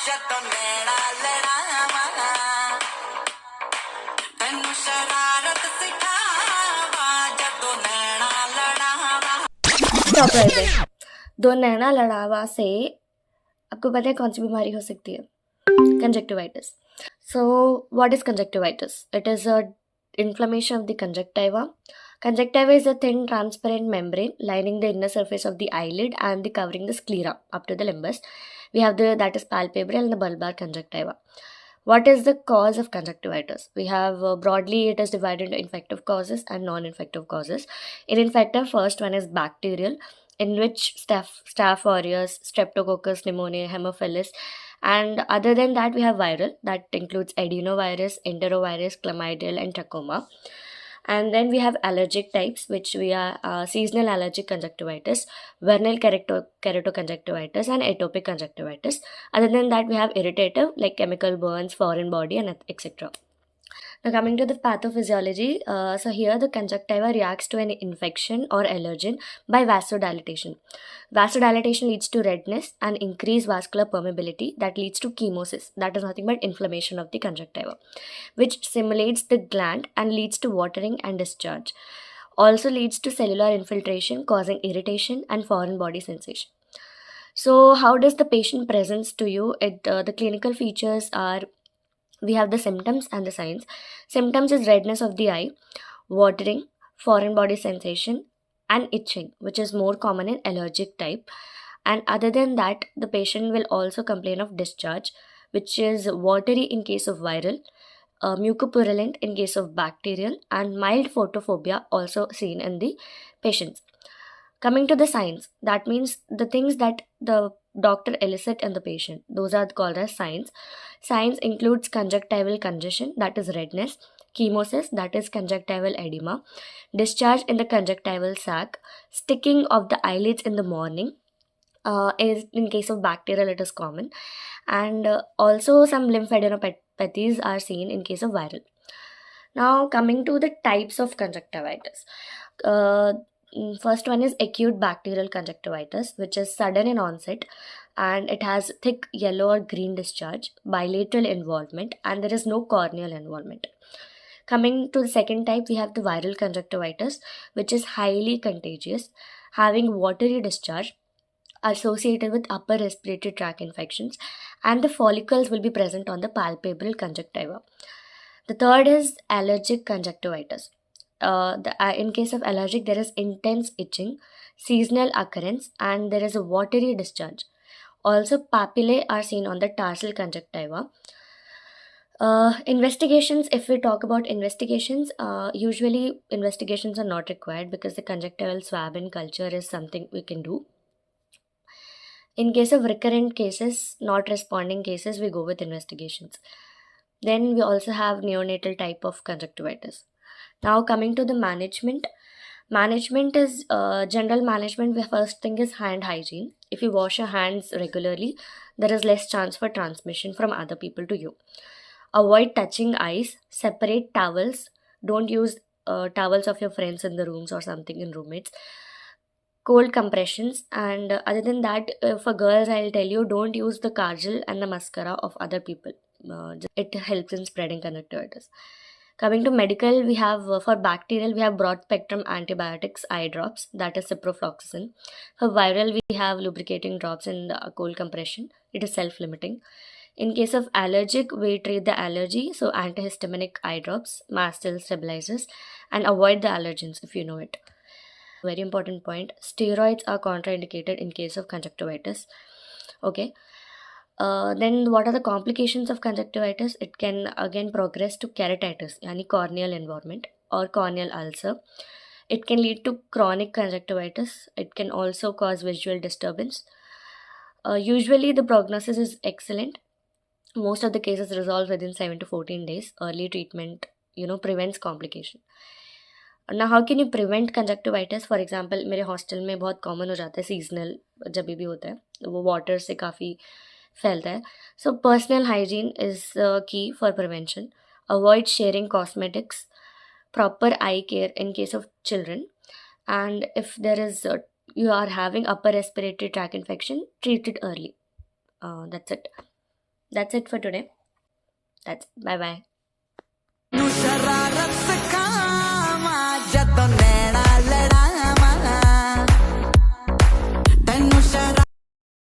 ਜਦੋਂ ਨੈਣਾ ਲੜਾਵਾਂ ਤੈਨੂੰ ਸ਼ਰਾਰਤ ਸਿਖਾਵਾਂ ਜਦੋਂ ਨੈਣਾ ਲੜਾਵਾਂ। Stop right there. दो नैना लड़ावा से आपको पता है कौन सी बीमारी हो सकती है? Conjunctivitis. So what is conjunctivitis? It is a inflammation of the conjunctiva. Conjunctiva is a thin transparent membrane lining the inner surface of the eyelid and the covering the sclera up to the limbus. We have that is palpebral and the bulbar conjunctiva. What is the cause of conjunctivitis? We have broadly it is divided into infective causes and non-infective causes. In infective, first one is bacterial, in which staph aureus, streptococcus pneumoniae, haemophilus, and other than that we have viral, that includes adenovirus, enterovirus, chlamydial, and trachoma. And then we have allergic types, which we are seasonal allergic conjunctivitis, vernal keratoconjunctivitis, and atopic conjunctivitis. Other than that, we have irritative like chemical burns, foreign body, and etc. Now coming to the pathophysiology, so here the conjunctiva reacts to an infection or allergen by vasodilation. Vasodilation leads to redness and increased vascular permeability that leads to chemosis, that is nothing but inflammation of the conjunctiva, which stimulates the gland and leads to watering and discharge. Also leads to cellular infiltration causing irritation and foreign body sensation. So how does the patient presents to you? The clinical features are, we have the symptoms and the signs. Symptoms is redness of the eye, watering, foreign body sensation, and itching, which is more common in allergic type. And other than that, the patient will also complain of discharge, which is watery in case of viral, mucopurulent in case of bacterial, and mild photophobia also seen in the patients. Coming to the signs, that means the things that the doctor elicit in the patient, those are called as signs. Signs includes conjunctival congestion, that is redness, chemosis, that is conjunctival edema, discharge in the conjunctival sac, sticking of the eyelids in the morning, in case of bacterial it is common, and also some lymphadenopathies are seen in case of viral. Now coming to the types of conjunctivitis. First one is acute bacterial conjunctivitis, which is sudden in onset and it has thick yellow or green discharge, bilateral involvement, and there is no corneal involvement. Coming to the second type, we have the viral conjunctivitis, which is highly contagious, having watery discharge associated with upper respiratory tract infections, and the follicles will be present on the palpebral conjunctiva. The third is allergic conjunctivitis. In case of allergic, there is intense itching, seasonal occurrence, and there is a watery discharge. Also, papillae are seen on the tarsal conjunctiva. Investigations, if we talk about investigations, usually investigations are not required because the conjunctival swab and culture is something we can do. In case of recurrent cases, not responding cases, we go with investigations. Then we also have neonatal type of conjunctivitis. Now coming to the management is general management. The first thing is hand hygiene. If you wash your hands regularly, there is less chance for transmission from other people to you. Avoid touching eyes, separate towels, don't use towels of your friends in the rooms or something in roommates. Cold compressions, and other than that, for girls I'll tell you, don't use the kajal and the mascara of other people. It helps in spreading conjunctivitis. Coming to medical, we have for bacterial, we have broad spectrum antibiotics, eye drops, that is ciprofloxacin. For viral, we have lubricating drops and cold compression. It is self-limiting. In case of allergic, we treat the allergy, so antihistaminic eye drops, mast cell stabilizers, and avoid the allergens if you know it. Very important point, steroids are contraindicated in case of conjunctivitis. Okay. Then what are the complications of conjunctivitis? It can again progress to keratitis, yani corneal involvement or corneal ulcer. It can lead to chronic conjunctivitis. It can also cause visual disturbance. Usually the prognosis is excellent. Most of the cases resolve within 7 to 14 days. Early treatment, prevents complication. Now how can you prevent conjunctivitis? For example, मेरे hostel में बहुत common हो जाता है, seasonal जब भी होता है, वो वाटर से काफ़ी फैलता है. So personal hygiene is key for prevention. Avoid sharing cosmetics. Proper eye care in case of children. And if there is you are having upper respiratory tract infection, treat it early. That's it. That's it for today. That's bye bye. ਨੂੰ